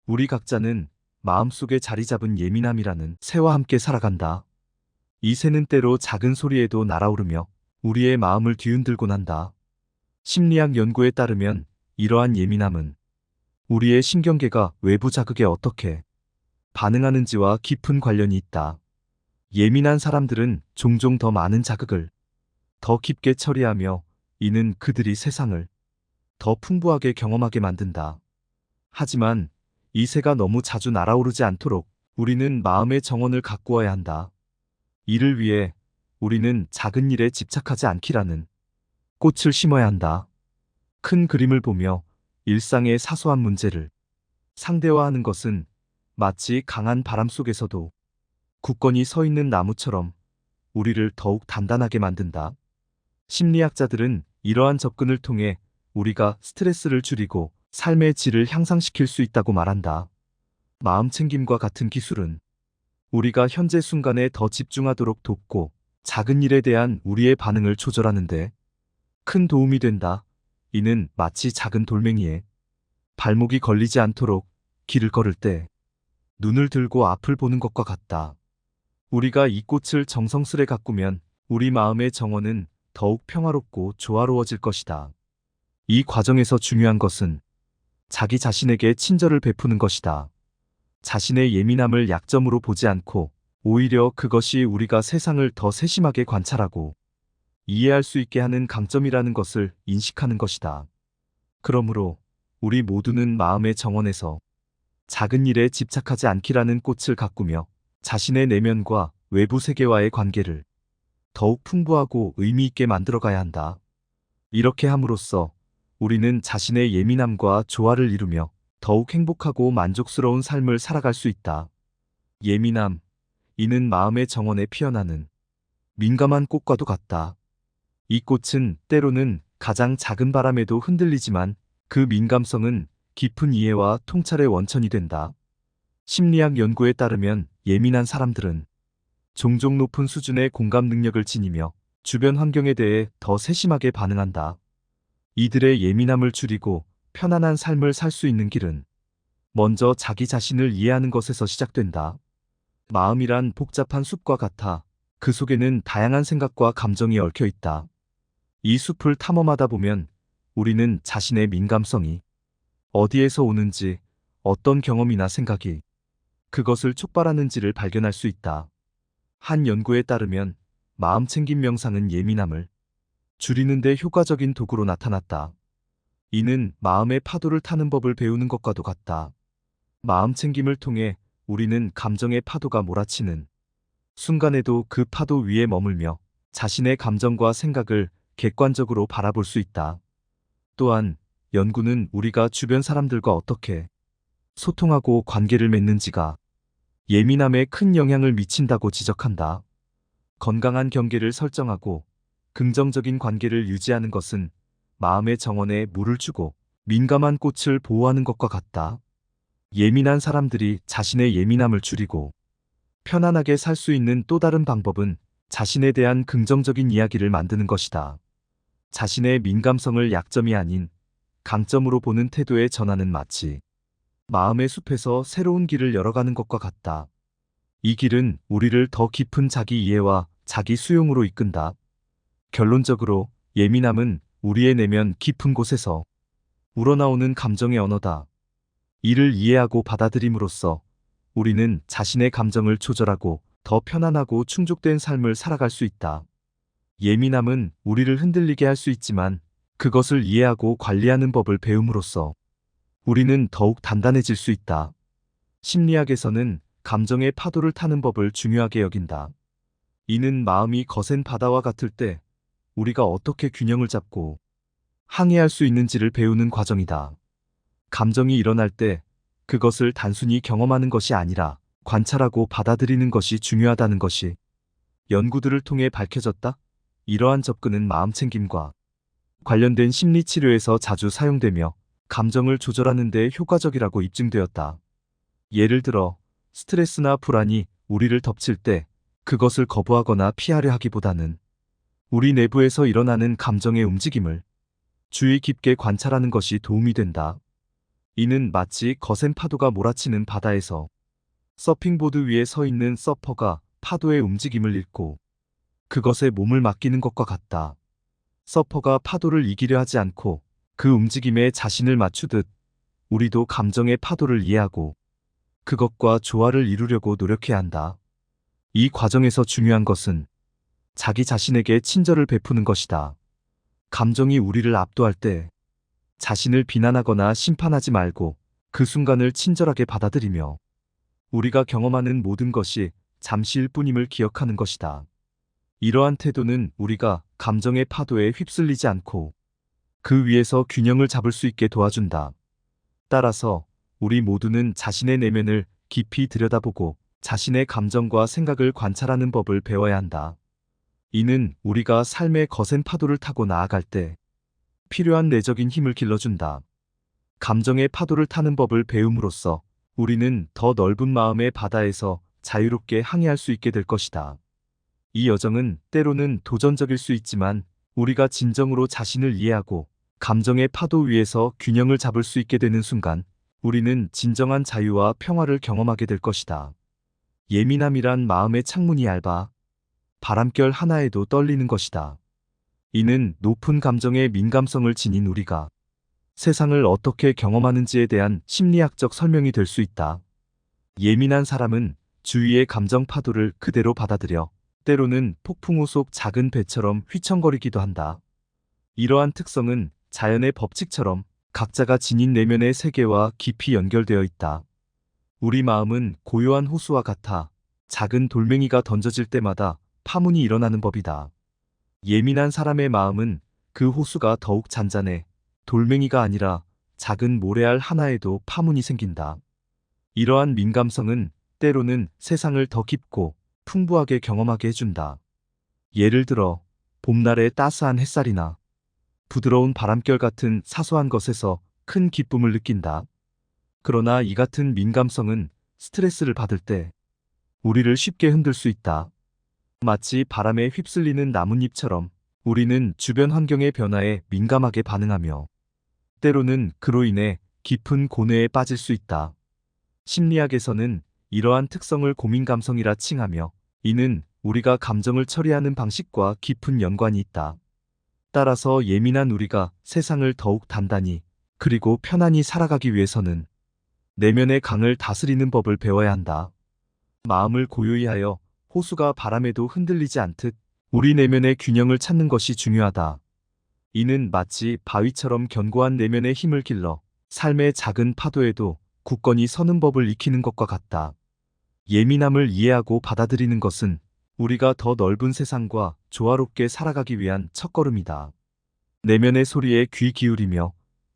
우리 각자는 마음속에 자리 잡은 예민함이라는 새와 함께 살아간다. 이 새는 때로 작은 소리에도 날아오르며 우리의 마음을 뒤흔들곤 한다. 심리학 연구에 따르면 이러한 예민함은 우리의 신경계가 외부 자극에 어떻게 반응하는지와 깊은 관련이 있다. 예민한 사람들은 종종 더 많은 자극을 더 깊게 처리하며 이는 그들이 세상을 더 풍부하게 경험하게 만든다. 하지만 이 새가 너무 자주 날아오르지 않도록 우리는 마음의 정원을 가꾸어야 한다. 이를 위해 우리는 작은 일에 집착하지 않기라는 꽃을 심어야 한다. 큰 그림을 보며 일상의 사소한 문제를 상대화하는 것은 마치 강한 바람 속에서도 굳건히 서 있는 나무처럼 우리를 더욱 단단하게 만든다. 심리학자들은 이러한 접근을 통해 우리가 스트레스를 줄이고 삶의 질을 향상시킬 수 있다고 말한다. 마음 챙김과 같은 기술은 우리가 현재 순간에 더 집중하도록 돕고 작은 일에 대한 우리의 반응을 조절하는데 큰 도움이 된다. 이는 마치 작은 돌멩이에 발목이 걸리지 않도록 길을 걸을 때 눈을 들고 앞을 보는 것과 같다. 우리가 이 꽃을 정성스레 가꾸면 우리 마음의 정원은 더욱 평화롭고 조화로워질 것이다. 이 과정에서 중요한 것은 자기 자신에게 친절을 베푸는 것이다. 자신의 예민함을 약점으로 보지 않고 오히려 그것이 우리가 세상을 더 세심하게 관찰하고 이해할 수 있게 하는 강점이라는 것을 인식하는 것이다. 그러므로 우리 모두는 마음의 정원에서 작은 일에 집착하지 않기라는 꽃을 가꾸며 자신의 내면과 외부 세계와의 관계를 더욱 풍부하고 의미 있게 만들어가야 한다. 이렇게 함으로써 우리는 자신의 예민함과 조화를 이루며 더욱 행복하고 만족스러운 삶을 살아갈 수 있다. 예민함, 이는 마음의 정원에 피어나는 민감한 꽃과도 같다. 이 꽃은 때로는 가장 작은 바람에도 흔들리지만 그 민감성은 깊은 이해와 통찰의 원천이 된다. 심리학 연구에 따르면 예민한 사람들은 종종 높은 수준의 공감 능력을 지니며 주변 환경에 대해 더 세심하게 반응한다. 이들의 예민함을 줄이고 편안한 삶을 살 수 있는 길은 먼저 자기 자신을 이해하는 것에서 시작된다. 마음이란 복잡한 숲과 같아 그 속에는 다양한 생각과 감정이 얽혀 있다. 이 숲을 탐험하다 보면 우리는 자신의 민감성이 어디에서 오는지, 어떤 경험이나 생각이 그것을 촉발하는지를 발견할 수 있다. 한 연구에 따르면 마음 챙김 명상은 예민함을 줄이는 데 효과적인 도구로 나타났다. 이는 마음의 파도를 타는 법을 배우는 것과도 같다. 마음 챙김을 통해 우리는 감정의 파도가 몰아치는 순간에도 그 파도 위에 머물며 자신의 감정과 생각을 객관적으로 바라볼 수 있다. 또한 연구는 우리가 주변 사람들과 어떻게 소통하고 관계를 맺는지가 예민함에 큰 영향을 미친다고 지적한다. 건강한 경계를 설정하고 긍정적인 관계를 유지하는 것은 마음의 정원에 물을 주고 민감한 꽃을 보호하는 것과 같다. 예민한 사람들이 자신의 예민함을 줄이고 편안하게 살 수 있는 또 다른 방법은 자신에 대한 긍정적인 이야기를 만드는 것이다. 자신의 민감성을 약점이 아닌 강점으로 보는 태도의 전환은 마치 마음의 숲에서 새로운 길을 열어가는 것과 같다. 이 길은 우리를 더 깊은 자기 이해와 자기 수용으로 이끈다. 결론적으로 예민함은 우리의 내면 깊은 곳에서 우러나오는 감정의 언어다. 이를 이해하고 받아들임으로써 우리는 자신의 감정을 조절하고 더 편안하고 충족된 삶을 살아갈 수 있다. 예민함은 우리를 흔들리게 할 수 있지만 그것을 이해하고 관리하는 법을 배움으로써 우리는 더욱 단단해질 수 있다. 심리학에서는 감정의 파도를 타는 법을 중요하게 여긴다. 이는 마음이 거센 바다와 같을 때 우리가 어떻게 균형을 잡고 항해할 수 있는지를 배우는 과정이다. 감정이 일어날 때 그것을 단순히 경험하는 것이 아니라 관찰하고 받아들이는 것이 중요하다는 것이 연구들을 통해 밝혀졌다. 이러한 접근은 마음챙김과 관련된 심리치료에서 자주 사용되며 감정을 조절하는 데 효과적이라고 입증되었다. 예를 들어 스트레스나 불안이 우리를 덮칠 때 그것을 거부하거나 피하려 하기보다는 우리 내부에서 일어나는 감정의 움직임을 주의 깊게 관찰하는 것이 도움이 된다. 이는 마치 거센 파도가 몰아치는 바다에서 서핑보드 위에 서 있는 서퍼가 파도의 움직임을 읽고 그것에 몸을 맡기는 것과 같다. 서퍼가 파도를 이기려 하지 않고 그 움직임에 자신을 맞추듯 우리도 감정의 파도를 이해하고 그것과 조화를 이루려고 노력해야 한다. 이 과정에서 중요한 것은 자기 자신에게 친절을 베푸는 것이다. 감정이 우리를 압도할 때 자신을 비난하거나 심판하지 말고 그 순간을 친절하게 받아들이며 우리가 경험하는 모든 것이 잠시일 뿐임을 기억하는 것이다. 이러한 태도는 우리가 감정의 파도에 휩쓸리지 않고 그 위에서 균형을 잡을 수 있게 도와준다. 따라서 우리 모두는 자신의 내면을 깊이 들여다보고 자신의 감정과 생각을 관찰하는 법을 배워야 한다. 이는 우리가 삶의 거센 파도를 타고 나아갈 때 필요한 내적인 힘을 길러준다. 감정의 파도를 타는 법을 배움으로써 우리는 더 넓은 마음의 바다에서 자유롭게 항해할 수 있게 될 것이다. 이 여정은 때로는 도전적일 수 있지만 우리가 진정으로 자신을 이해하고 감정의 파도 위에서 균형을 잡을 수 있게 되는 순간 우리는 진정한 자유와 평화를 경험하게 될 것이다. 예민함이란 마음의 창문이 얇아 바람결 하나에도 떨리는 것이다. 이는 높은 감정의 민감성을 지닌 우리가 세상을 어떻게 경험하는지에 대한 심리학적 설명이 될 수 있다. 예민한 사람은 주위의 감정 파도를 그대로 받아들여 때로는 폭풍우 속 작은 배처럼 휘청거리기도 한다. 이러한 특성은 자연의 법칙처럼 각자가 지닌 내면의 세계와 깊이 연결되어 있다. 우리 마음은 고요한 호수와 같아 작은 돌멩이가 던져질 때마다 파문이 일어나는 법이다. 예민한 사람의 마음은 그 호수가 더욱 잔잔해 돌멩이가 아니라 작은 모래알 하나에도 파문이 생긴다. 이러한 민감성은 때로는 세상을 더 깊고 풍부하게 경험하게 해준다. 예를 들어 봄날의 따스한 햇살이나 부드러운 바람결 같은 사소한 것에서 큰 기쁨을 느낀다. 그러나 이 같은 민감성은 스트레스를 받을 때 우리를 쉽게 흔들 수 있다. 마치 바람에 휩쓸리는 나뭇잎처럼 우리는 주변 환경의 변화에 민감하게 반응하며 때로는 그로 인해 깊은 고뇌에 빠질 수 있다. 심리학에서는 이러한 특성을 고민감성이라 칭하며 이는 우리가 감정을 처리하는 방식과 깊은 연관이 있다. 따라서 예민한 우리가 세상을 더욱 단단히 그리고 편안히 살아가기 위해서는 내면의 강을 다스리는 법을 배워야 한다. 마음을 고요히 하여 호수가 바람에도 흔들리지 않듯 우리 내면의 균형을 찾는 것이 중요하다. 이는 마치 바위처럼 견고한 내면의 힘을 길러 삶의 작은 파도에도 굳건히 서는 법을 익히는 것과 같다. 예민함을 이해하고 받아들이는 것은 우리가 더 넓은 세상과 조화롭게 살아가기 위한 첫걸음이다. 내면의 소리에 귀 기울이며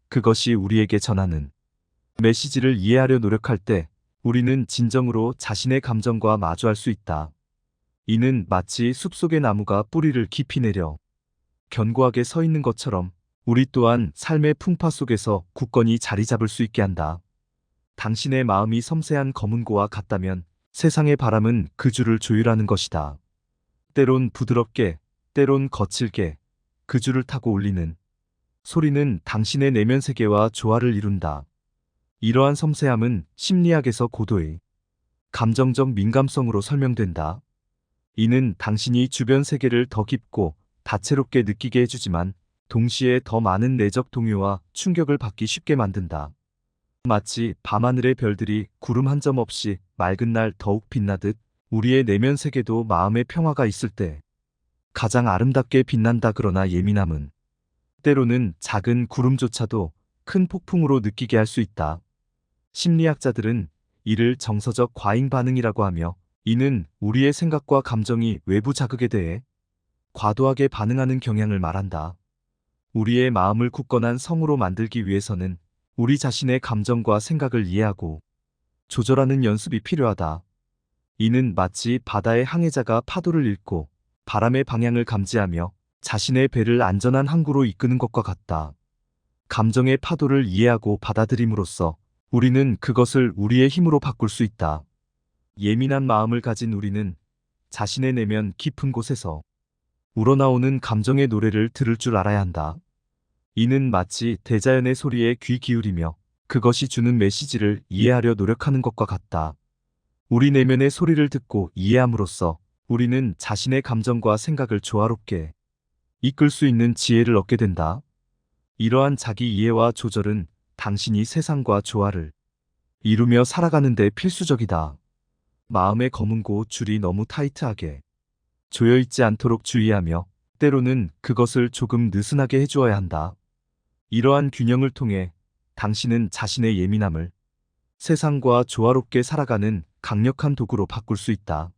그것이 우리에게 전하는 메시지를 이해하려 노력할 때 우리는 진정으로 자신의 감정과 마주할 수 있다. 이는 마치 숲속의 나무가 뿌리를 깊이 내려 견고하게 서 있는 것처럼 우리 또한 삶의 풍파 속에서 굳건히 자리 잡을 수 있게 한다. 당신의 마음이 섬세한 검은고와 같다면 세상의 바람은 그 줄을 조율하는 것이다. 때론 부드럽게, 때론 거칠게 그 줄을 타고 울리는 소리는 당신의 내면 세계와 조화를 이룬다. 이러한 섬세함은 심리학에서 고도의 감정적 민감성으로 설명된다. 이는 당신이 주변 세계를 더 깊고 다채롭게 느끼게 해주지만 동시에 더 많은 내적 동요와 충격을 받기 쉽게 만든다. 마치 밤하늘의 별들이 구름 한 점 없이 맑은 날 더욱 빛나듯 우리의 내면 세계도 마음의 평화가 있을 때 가장 아름답게 빛난다. 그러나 예민함은 때로는 작은 구름조차도 큰 폭풍으로 느끼게 할 수 있다. 심리학자들은 이를 정서적 과잉 반응이라고 하며 이는 우리의 생각과 감정이 외부 자극에 대해 과도하게 반응하는 경향을 말한다. 우리의 마음을 굳건한 성으로 만들기 위해서는 우리 자신의 감정과 생각을 이해하고 조절하는 연습이 필요하다. 이는 마치 바다의 항해자가 파도를 읽고 바람의 방향을 감지하며 자신의 배를 안전한 항구로 이끄는 것과 같다. 감정의 파도를 이해하고 받아들임으로써 우리는 그것을 우리의 힘으로 바꿀 수 있다. 예민한 마음을 가진 우리는 자신의 내면 깊은 곳에서 우러나오는 감정의 노래를 들을 줄 알아야 한다. 이는 마치 대자연의 소리에 귀 기울이며 그것이 주는 메시지를 이해하려 노력하는 것과 같다. 우리 내면의 소리를 듣고 이해함으로써 우리는 자신의 감정과 생각을 조화롭게 이끌 수 있는 지혜를 얻게 된다. 이러한 자기 이해와 조절은 당신이 세상과 조화를 이루며 살아가는 데 필수적이다. 마음의 검은고 줄이 너무 타이트하게 조여있지 않도록 주의하며 때로는 그것을 조금 느슨하게 해주어야 한다. 이러한 균형을 통해 당신은 자신의 예민함을 세상과 조화롭게 살아가는 강력한 도구로 바꿀 수 있다.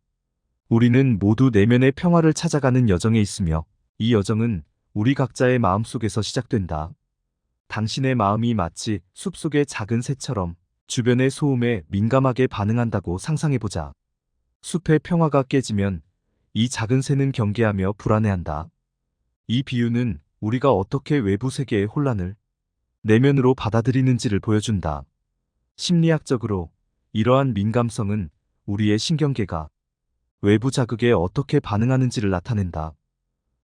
우리는 모두 내면의 평화를 찾아가는 여정에 있으며 이 여정은 우리 각자의 마음속에서 시작된다. 당신의 마음이 마치 숲속의 작은 새처럼 주변의 소음에 민감하게 반응한다고 상상해보자. 숲의 평화가 깨지면 이 작은 새는 경계하며 불안해한다. 이 비유는 우리가 어떻게 외부 세계의 혼란을 내면으로 받아들이는지를 보여준다. 심리학적으로 이러한 민감성은 우리의 신경계가 외부 자극에 어떻게 반응하는지를 나타낸다.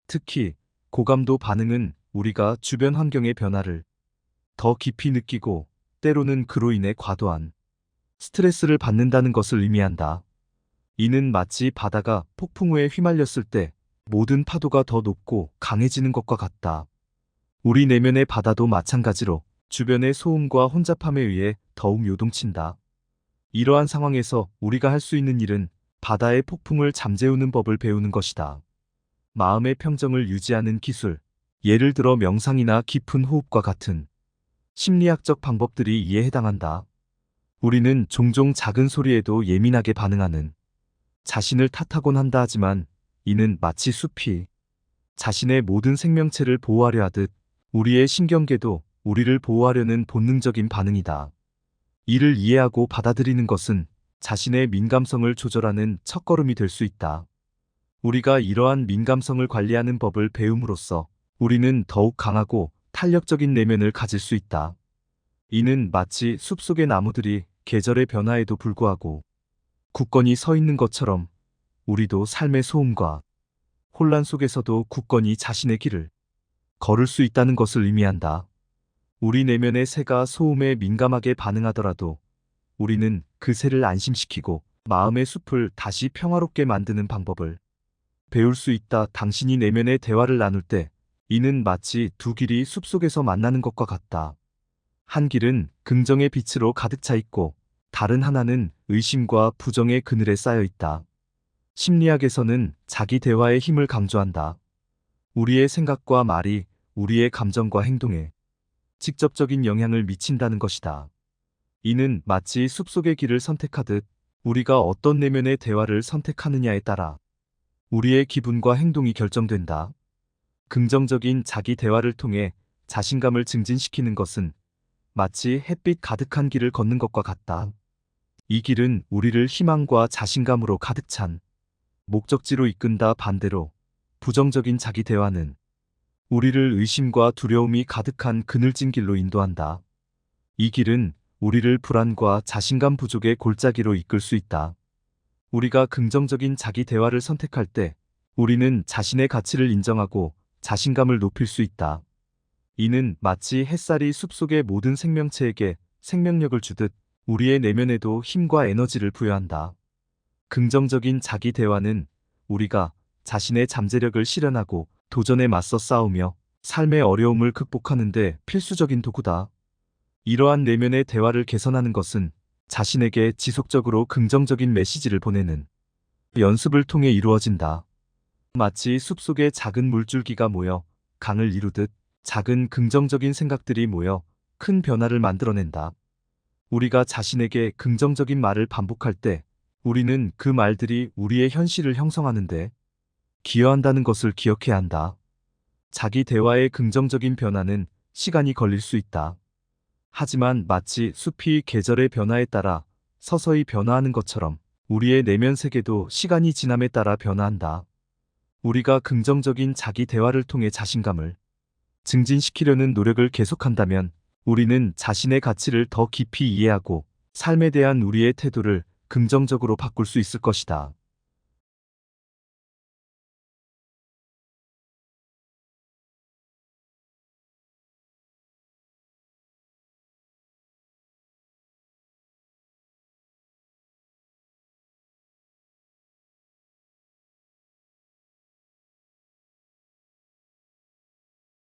특히 고감도 반응은 우리가 주변 환경의 변화를 더 깊이 느끼고 때로는 그로 인해 과도한 스트레스를 받는다는 것을 의미한다. 이는 마치 바다가 폭풍우에 휘말렸을 때 모든 파도가 더 높고 강해지는 것과 같다. 우리 내면의 바다도 마찬가지로 주변의 소음과 혼잡함에 의해 더욱 요동친다. 이러한 상황에서 우리가 할 수 있는 일은 바다의 폭풍을 잠재우는 법을 배우는 것이다. 마음의 평정을 유지하는 기술, 예를 들어 명상이나 깊은 호흡과 같은 심리학적 방법들이 이에 해당한다. 우리는 종종 작은 소리에도 예민하게 반응하는 자신을 탓하곤 한다 하지만 이는 마치 숲이 자신의 모든 생명체를 보호하려 하듯 우리의 신경계도 우리를 보호하려는 본능적인 반응이다. 이를 이해하고 받아들이는 것은 자신의 민감성을 조절하는 첫걸음이 될 수 있다. 우리가 이러한 민감성을 관리하는 법을 배움으로써 우리는 더욱 강하고 탄력적인 내면을 가질 수 있다. 이는 마치 숲속의 나무들이 계절의 변화에도 불구하고 굳건히 서 있는 것처럼 우리도 삶의 소음과 혼란 속에서도 굳건히 자신의 길을 걸을 수 있다는 것을 의미한다. 우리 내면의 새가 소음에 민감하게 반응하더라도 우리는 그 새를 안심시키고 마음의 숲을 다시 평화롭게 만드는 방법을 배울 수 있다. 당신이 내면의 대화를 나눌 때 이는 마치 두 길이 숲속에서 만나는 것과 같다. 한 길은 긍정의 빛으로 가득 차 있고 다른 하나는 의심과 부정의 그늘에 쌓여 있다. 심리학에서는 자기 대화의 힘을 강조한다. 우리의 생각과 말이 우리의 감정과 행동에 직접적인 영향을 미친다는 것이다. 이는 마치 숲속의 길을 선택하듯 우리가 어떤 내면의 대화를 선택하느냐에 따라 우리의 기분과 행동이 결정된다. 긍정적인 자기 대화를 통해 자신감을 증진시키는 것은 마치 햇빛 가득한 길을 걷는 것과 같다. 이 길은 우리를 희망과 자신감으로 가득 찬 목적지로 이끈다. 반대로 부정적인 자기 대화는 우리를 의심과 두려움이 가득한 그늘진 길로 인도한다. 이 길은 우리를 불안과 자신감 부족의 골짜기로 이끌 수 있다. 우리가 긍정적인 자기 대화를 선택할 때 우리는 자신의 가치를 인정하고 자신감을 높일 수 있다. 이는 마치 햇살이 숲속의 모든 생명체에게 생명력을 주듯 우리의 내면에도 힘과 에너지를 부여한다. 긍정적인 자기 대화는 우리가 자신의 잠재력을 실현하고 도전에 맞서 싸우며 삶의 어려움을 극복하는 데 필수적인 도구다. 이러한 내면의 대화를 개선하는 것은 자신에게 지속적으로 긍정적인 메시지를 보내는 연습을 통해 이루어진다. 마치 숲속에 작은 물줄기가 모여 강을 이루듯 작은 긍정적인 생각들이 모여 큰 변화를 만들어낸다. 우리가 자신에게 긍정적인 말을 반복할 때 우리는 그 말들이 우리의 현실을 형성하는데 기여한다는 것을 기억해야 한다. 자기 대화의 긍정적인 변화는 시간이 걸릴 수 있다. 하지만 마치 숲이 계절의 변화에 따라 서서히 변화하는 것처럼 우리의 내면 세계도 시간이 지남에 따라 변화한다. 우리가 긍정적인 자기 대화를 통해 자신감을 증진시키려는 노력을 계속한다면 우리는 자신의 가치를 더 깊이 이해하고 삶에 대한 우리의 태도를 긍정적으로 바꿀 수 있을 것이다.